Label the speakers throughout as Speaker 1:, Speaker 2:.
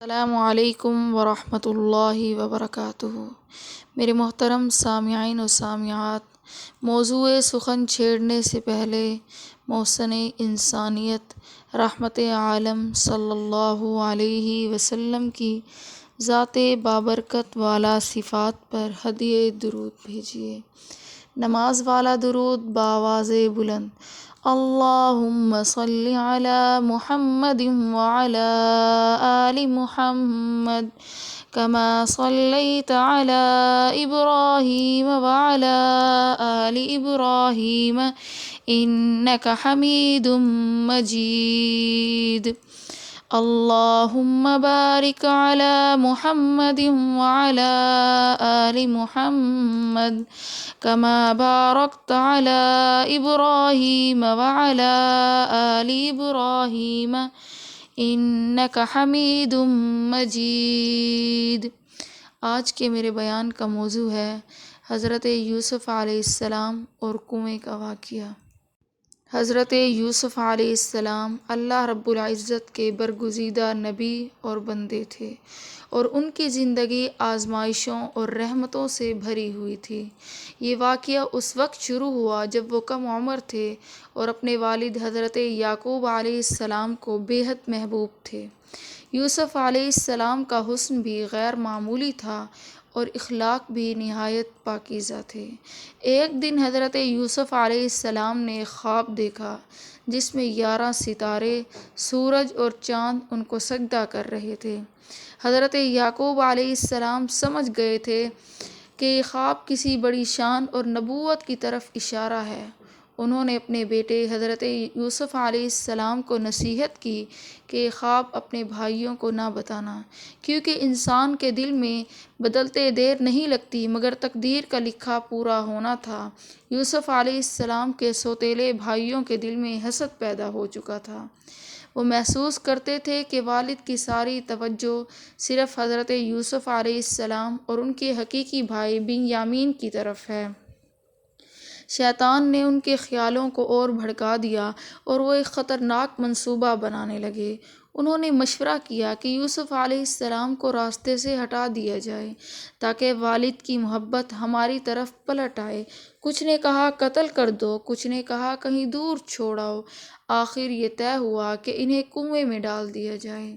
Speaker 1: السلام علیکم ورحمۃ اللہ وبرکاتہ۔ میرے محترم سامعین و سامعات، موضوع سخن چھیڑنے سے پہلے محسن انسانیت رحمت عالم صلی اللہ علیہ وسلم کی ذات بابرکت والا صفات پر ہدیہ درود بھیجیے۔ نماز والا درود بآواز بلند: اللہم صلی علی محمد وعلی آل محمد کما صلیت علی ابراہیم وعلی آل ابراہیم انک حمید مجید۔ اللہم بارک علی محمد وعلی آل محمد کما بارکت علی ابراہیم وعلی آل ابراہیم انک حمید مجید۔ آج کے میرے بیان کا موضوع ہے حضرت یوسف علیہ السلام اور کنویں کا واقعہ۔ حضرت یوسف علیہ السلام اللہ رب العزت کے برگزیدہ نبی اور بندے تھے، اور ان کی زندگی آزمائشوں اور رحمتوں سے بھری ہوئی تھی۔ یہ واقعہ اس وقت شروع ہوا جب وہ کم عمر تھے اور اپنے والد حضرت یعقوب علیہ السلام کو بے حد محبوب تھے۔ یوسف علیہ السلام کا حسن بھی غیر معمولی تھا اور اخلاق بھی نہایت پاکیزہ تھے۔ ایک دن حضرت یوسف علیہ السلام نے ایک خواب دیکھا جس میں 11 ستارے، سورج اور چاند ان کو سجدہ کر رہے تھے۔ حضرت یعقوب علیہ السلام سمجھ گئے تھے کہ یہ خواب کسی بڑی شان اور نبوت کی طرف اشارہ ہے۔ انہوں نے اپنے بیٹے حضرت یوسف علیہ السلام کو نصیحت کی کہ یہ خواب اپنے بھائیوں کو نہ بتانا، کیونکہ انسان کے دل میں بدلتے دیر نہیں لگتی، مگر تقدیر کا لکھا پورا ہونا تھا۔ یوسف علیہ السلام کے سوتیلے بھائیوں کے دل میں حسد پیدا ہو چکا تھا۔ وہ محسوس کرتے تھے کہ والد کی ساری توجہ صرف حضرت یوسف علیہ السلام اور ان کے حقیقی بھائی بنیامین کی طرف ہے۔ شیطان نے ان کے خیالوں کو اور بھڑکا دیا اور وہ ایک خطرناک منصوبہ بنانے لگے۔ انہوں نے مشورہ کیا کہ یوسف علیہ السلام کو راستے سے ہٹا دیا جائے تاکہ والد کی محبت ہماری طرف پلٹ آئے۔ کچھ نے کہا قتل کر دو، کچھ نے کہا کہیں دور چھوڑ آؤ۔ آخر یہ طے ہوا کہ انہیں کنویں میں ڈال دیا جائے۔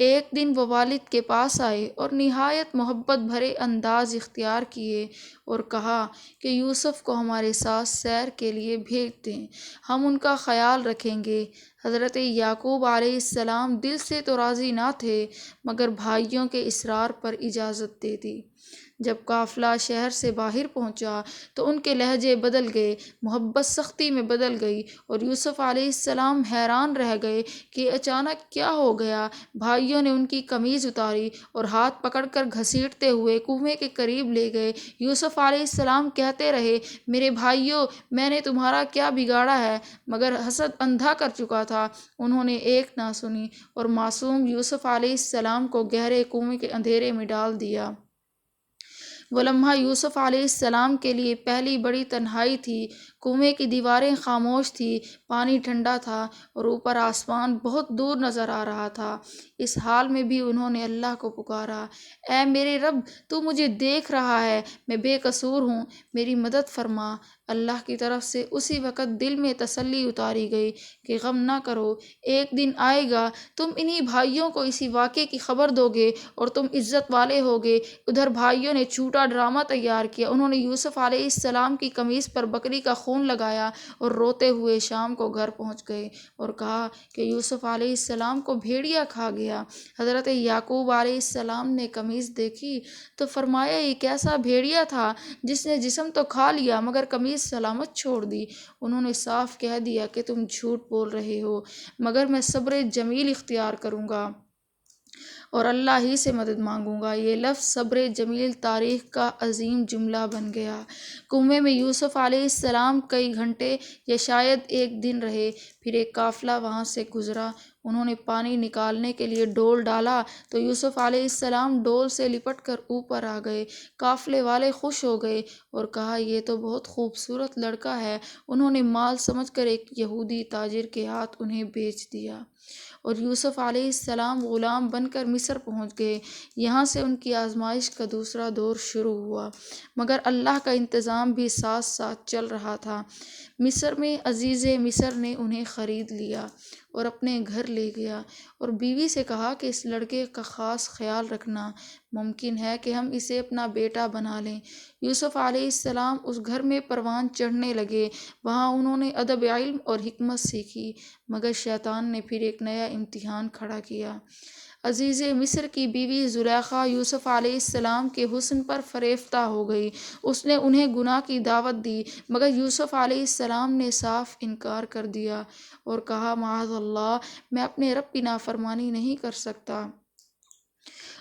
Speaker 1: ایک دن وہ والد کے پاس آئے اور نہایت محبت بھرے انداز اختیار کیے اور کہا کہ یوسف کو ہمارے ساتھ سیر کے لیے بھیج دیں، ہم ان کا خیال رکھیں گے۔ حضرت یعقوب علیہ السلام دل سے تو راضی نہ تھے، مگر بھائیوں کے اصرار پر اجازت دے دی۔ جب قافلہ شہر سے باہر پہنچا تو ان کے لہجے بدل گئے، محبت سختی میں بدل گئی، اور یوسف علیہ السلام حیران رہ گئے کہ اچانک کیا ہو گیا۔ بھائیوں نے ان کی قمیض اتاری اور ہاتھ پکڑ کر گھسیٹتے ہوئے کنویں کے قریب لے گئے۔ یوسف علیہ السلام کہتے رہے، میرے بھائیوں، میں نے تمہارا کیا بگاڑا ہے؟ مگر حسد اندھا کر چکا تھا، انہوں نے ایک نہ سنی اور معصوم یوسف علیہ السلام کو گہرے کنویں کے اندھیرے میں ڈال دیا۔ وہ لمحہ یوسف علیہ السلام کے لیے پہلی بڑی تنہائی تھی۔ کنویں کی دیواریں خاموش تھیں، پانی ٹھنڈا تھا اور اوپر آسمان بہت دور نظر آ رہا تھا۔ اس حال میں بھی انہوں نے اللہ کو پکارا، اے میرے رب، تو مجھے دیکھ رہا ہے، میں بے قصور ہوں، میری مدد فرما۔ اللہ کی طرف سے اسی وقت دل میں تسلی اتاری گئی کہ غم نہ کرو، ایک دن آئے گا تم انہی بھائیوں کو اسی واقعے کی خبر دو گے اور تم عزت والے ہوگے۔ ادھر بھائیوں نے جھوٹا ڈرامہ تیار کیا۔ انہوں نے یوسف علیہ السلام کی قمیص پر بکری کا خون لگایا اور روتے ہوئے شام کو گھر پہنچ گئے اور کہا کہ یوسف علیہ السلام کو بھیڑیا کھا گیا۔ حضرت یعقوب علیہ السلام نے قمیص دیکھی تو فرمایا، یہ کیسا بھیڑیا تھا جس نے جسم تو کھا لیا مگر قمیص سلامت چھوڑ دی۔ انہوں نے صاف کہہ دیا کہ تم جھوٹ بول رہے ہو، مگر میں صبر جمیل اختیار کروں گا اور اللہ ہی سے مدد مانگوں گا۔ یہ لفظ صبر جمیل تاریخ کا عظیم جملہ بن گیا۔ کنویں میں یوسف علیہ السلام کئی گھنٹے یا شاید ایک دن رہے، پھر ایک قافلہ وہاں سے گزرا۔ انہوں نے پانی نکالنے کے لیے ڈول ڈالا تو یوسف علیہ السلام ڈول سے لپٹ کر اوپر آ گئے۔ قافلے والے خوش ہو گئے اور کہا، یہ تو بہت خوبصورت لڑکا ہے۔ انہوں نے مال سمجھ کر ایک یہودی تاجر کے ہاتھ انہیں بیچ دیا اور یوسف علیہ السلام غلام بن کر مصر پہنچ گئے۔ یہاں سے ان کی آزمائش کا دوسرا دور شروع ہوا، مگر اللہ کا انتظام بھی ساتھ ساتھ چل رہا تھا۔ مصر میں عزیز مصر نے انہیں خرید لیا اور اپنے گھر لے گیا، اور بیوی سے کہا کہ اس لڑکے کا خاص خیال رکھنا، ممکن ہے کہ ہم اسے اپنا بیٹا بنا لیں۔ یوسف علیہ السلام اس گھر میں پروان چڑھنے لگے۔ وہاں انہوں نے ادب، علم اور حکمت سیکھی، مگر شیطان نے پھر ایک نیا امتحان کھڑا کیا۔ عزیز مصر کی بیوی زلیخا یوسف علیہ السلام کے حسن پر فریفتہ ہو گئی۔ اس نے انہیں گناہ کی دعوت دی، مگر یوسف علیہ السلام نے صاف انکار کر دیا اور کہا، معاذ اللہ، میں اپنے رب کی نافرمانی نہیں کر سکتا۔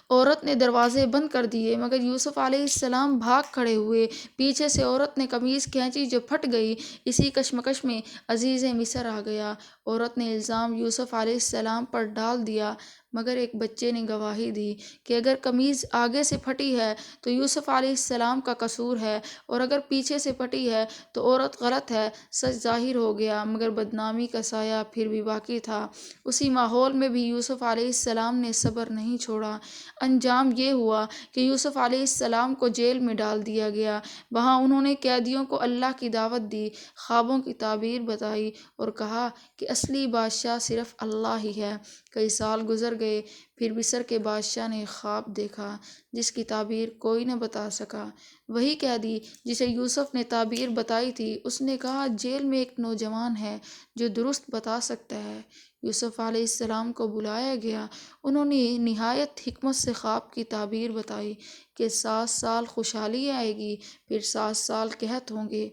Speaker 1: عورت نے دروازے بند کر دیے، مگر یوسف علیہ السلام بھاگ کھڑے ہوئے۔ پیچھے سے عورت نے قمیص کھینچی جو پھٹ گئی۔ اسی کشمکش میں عزیز مصر آ گیا۔ عورت نے الزام یوسف علیہ السلام پر ڈال دیا، مگر ایک بچے نے گواہی دی کہ اگر قمیض آگے سے پھٹی ہے تو یوسف علیہ السلام کا قصور ہے، اور اگر پیچھے سے پھٹی ہے تو عورت غلط ہے۔ سچ ظاہر ہو گیا، مگر بدنامی کا سایہ پھر بھی باقی تھا۔ اسی ماحول میں بھی یوسف علیہ السلام نے صبر نہیں چھوڑا۔ انجام یہ ہوا کہ یوسف علیہ السلام کو جیل میں ڈال دیا گیا۔ وہاں انہوں نے قیدیوں کو اللہ کی دعوت دی، خوابوں کی تعبیر بتائی اور کہا کہ اصلی بادشاہ صرف اللہ ہی ہے۔ کئی سال گزر گئے، پھر مصر کے بادشاہ نے خواب دیکھا جس کی تعبیر کوئی نہ بتا سکا۔ وہی قیدی جسے یوسف نے تعبیر بتائی تھی، اس نے کہا، جیل میں ایک نوجوان ہے جو درست بتا سکتا ہے۔ یوسف علیہ السلام کو بلایا گیا۔ انہوں نے نہایت حکمت سے خواب کی تعبیر بتائی کہ 7 سال خوشحالی آئے گی، پھر 7 سال قحط ہوں گے۔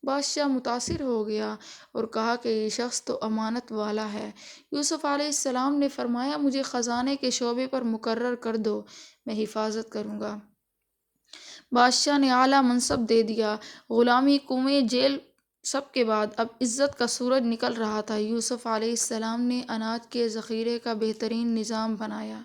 Speaker 1: بادشاہ متاثر ہو گیا اور کہا کہ یہ شخص تو امانت والا ہے۔ یوسف علیہ السلام نے فرمایا، مجھے خزانے کے شعبے پر مقرر کر دو، میں حفاظت کروں گا۔ بادشاہ نے اعلیٰ منصب دے دیا۔ غلامی، کنویں، جیل، سب کے بعد اب عزت کا سورج نکل رہا تھا۔ یوسف علیہ السلام نے اناج کے ذخیرے کا بہترین نظام بنایا۔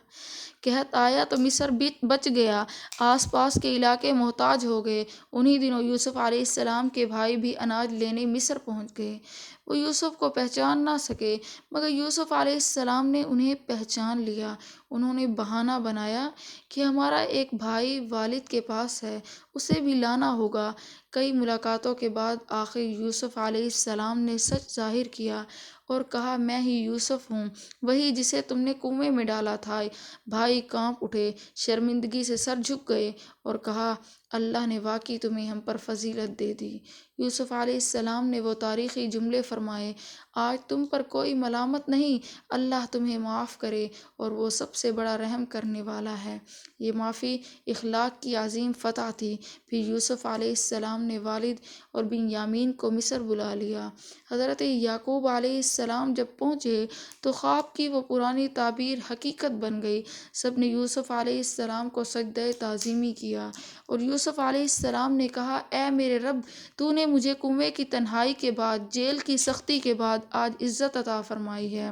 Speaker 1: قحط آیا تو مصر بچ گیا، آس پاس کے علاقے محتاج ہو گئے۔ انہی دنوں یوسف علیہ السلام کے بھائی بھی اناج لینے مصر پہنچ گئے۔ وہ یوسف کو پہچان نہ سکے، مگر یوسف علیہ السلام نے انہیں پہچان لیا۔ انہوں نے بہانہ بنایا کہ ہمارا ایک بھائی والد کے پاس ہے، اسے بھی لانا ہوگا۔ کئی ملاقاتوں کے بعد آخر یوسف علیہ السلام نے سچ ظاہر کیا اور کہا، میں ہی یوسف ہوں، وہی جسے تم نے کنویں میں ڈالا تھا۔ بھائی کانپ اٹھے، شرمندگی سے سر جھک گئے اور کہا، اللہ نے واقعی تمہیں ہم پر فضیلت دے دی۔ یوسف علیہ السلام نے وہ تاریخی جملے فرمائے، آج تم پر کوئی ملامت نہیں، اللہ تمہیں معاف کرے اور وہ سب سے بڑا رحم کرنے والا ہے۔ یہ معافی اخلاق کی عظیم فتح تھی۔ پھر یوسف علیہ السلام نے والد اور بنیامین کو مصر بلا لیا۔ حضرت یعقوب علیہ السلام جب پہنچے تو خواب کی وہ پرانی تعبیر حقیقت بن گئی۔ سب نے یوسف علیہ السلام کو سجدہ تعظیمی کیا اور یوسف علیہ السلام نے کہا، اے میرے رب، تو نے مجھے کنویں کی تنہائی کے بعد، جیل کی سختی کے بعد آج عزت عطا فرمائی ہے۔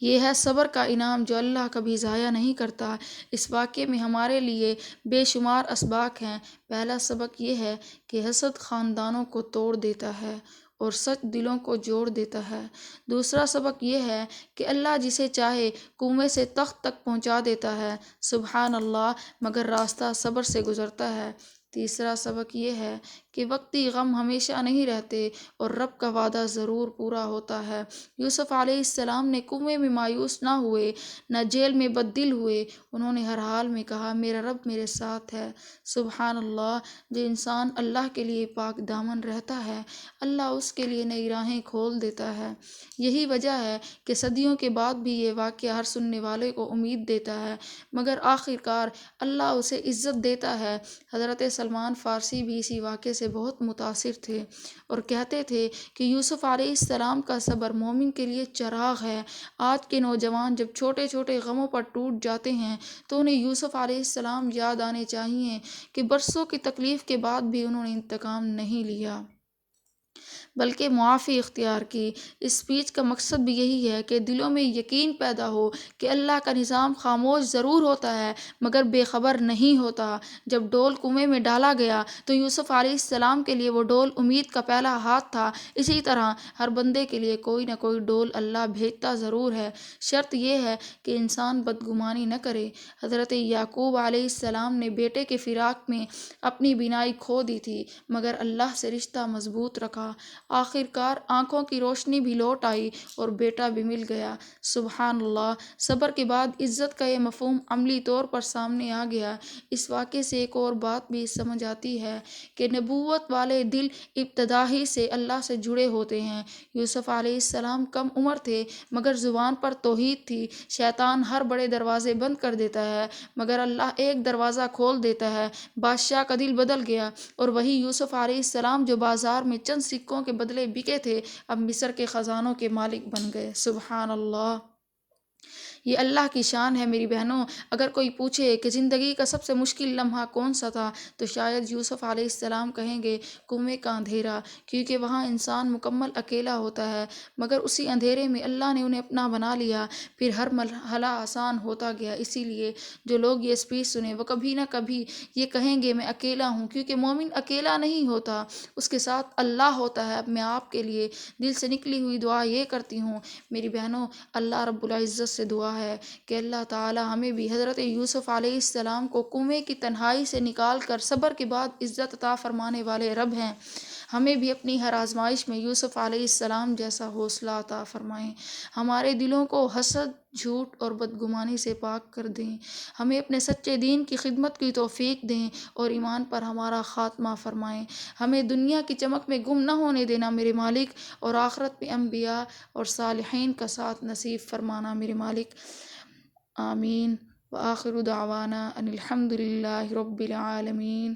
Speaker 1: یہ ہے صبر کا انعام جو اللہ کبھی ضائع نہیں کرتا۔ اس واقعے میں ہمارے لیے بے شمار اسباق ہیں۔ پہلا سبق یہ ہے کہ حسد خاندانوں کو توڑ دیتا ہے اور سچ دلوں کو جوڑ دیتا ہے۔ دوسرا سبق یہ ہے کہ اللہ جسے چاہے کنویں سے تخت تک پہنچا دیتا ہے، سبحان اللہ، مگر راستہ صبر سے گزرتا ہے۔ تیسرا سبق یہ ہے کہ وقتی غم ہمیشہ نہیں رہتے اور رب کا وعدہ ضرور پورا ہوتا ہے۔ یوسف علیہ السلام نے کنویں میں مایوس نہ ہوئے، نہ جیل میں بددل ہوئے۔ انہوں نے ہر حال میں کہا، میرا رب میرے ساتھ ہے۔ سبحان اللہ، جو انسان اللہ کے لیے پاک دامن رہتا ہے، اللہ اس کے لیے نئی راہیں کھول دیتا ہے۔ یہی وجہ ہے کہ صدیوں کے بعد بھی یہ واقعہ ہر سننے والے کو امید دیتا ہے، مگر آخرکار اللہ اسے عزت دیتا ہے۔ حضرت سلمان فارسی بھی اسی واقعے سے بہت متاثر تھے اور کہتے تھے کہ یوسف علیہ السلام کا صبر مومن کے لیے چراغ ہے۔ آج کے نوجوان جب چھوٹے چھوٹے غموں پر ٹوٹ جاتے ہیں تو انہیں یوسف علیہ السلام یاد آنے چاہیے کہ برسوں کی تکلیف کے بعد بھی انہوں نے انتقام نہیں لیا بلکہ معافی اختیار کی۔ اس اسپیچ کا مقصد بھی یہی ہے کہ دلوں میں یقین پیدا ہو کہ اللہ کا نظام خاموش ضرور ہوتا ہے مگر بے خبر نہیں ہوتا۔ جب ڈول کنویں میں ڈالا گیا تو یوسف علیہ السلام کے لیے وہ ڈول امید کا پہلا ہاتھ تھا۔ اسی طرح ہر بندے کے لیے کوئی نہ کوئی ڈول اللہ بھیجتا ضرور ہے، شرط یہ ہے کہ انسان بدگمانی نہ کرے۔ حضرت یعقوب علیہ السلام نے بیٹے کے فراق میں اپنی بینائی کھو دی تھی مگر اللہ سے رشتہ مضبوط رکھا۔ آخر کار آنکھوں کی روشنی بھی لوٹ آئی اور بیٹا بھی مل گیا۔ سبحان اللہ! صبر کے بعد عزت کا یہ مفہوم عملی طور پر سامنے آ گیا۔ اس واقعے سے ایک اور بات بھی سمجھ آتی ہے کہ نبوت والے دل ابتدا ہی سے اللہ سے جڑے ہوتے ہیں۔ یوسف علیہ السلام کم عمر تھے مگر زبان پر توحید تھی۔ شیطان ہر بڑے دروازے بند کر دیتا ہے مگر اللہ ایک دروازہ کھول دیتا ہے۔ بادشاہ کا دل بدل گیا اور وہی یوسف علیہ السلام جو بازار میں چند سکوں کے بدلے بکے تھے اب مصر کے خزانوں کے مالک بن گئے۔ سبحان اللہ! یہ اللہ کی شان ہے میری بہنوں۔ اگر کوئی پوچھے کہ زندگی کا سب سے مشکل لمحہ کون سا تھا تو شاید یوسف علیہ السلام کہیں گے کنویں کا اندھیرا، کیونکہ وہاں انسان مکمل اکیلا ہوتا ہے مگر اسی اندھیرے میں اللہ نے انہیں اپنا بنا لیا، پھر ہر مرحلہ آسان ہوتا گیا۔ اسی لیے جو لوگ یہ اسپیچ سنیں وہ کبھی نہ کبھی یہ کہیں گے میں اکیلا ہوں، کیونکہ مومن اکیلا نہیں ہوتا، اس کے ساتھ اللہ ہوتا ہے۔ اب میں آپ کے لیے دل سے نکلی ہوئی دعا یہ کرتی ہوں میری بہنوں، اللہ رب العزت سے دعا ہے کہ اللہ تعالی ہمیں بھی حضرت یوسف علیہ السلام کو کنویں کی تنہائی سے نکال کر صبر کے بعد عزت عطا فرمانے والے رب ہیں، ہمیں بھی اپنی ہر آزمائش میں یوسف علیہ السلام جیسا حوصلہ عطا فرمائیں، ہمارے دلوں کو حسد، جھوٹ اور بدگمانی سے پاک کر دیں، ہمیں اپنے سچے دین کی خدمت کی توفیق دیں اور ایمان پر ہمارا خاتمہ فرمائیں، ہمیں دنیا کی چمک میں گم نہ ہونے دینا میرے مالک، اور آخرت میں انبیاء اور صالحین کا ساتھ نصیب فرمانا میرے مالک۔ آمین۔ وآخر دعوانا ان الحمد للہ رب العالمین۔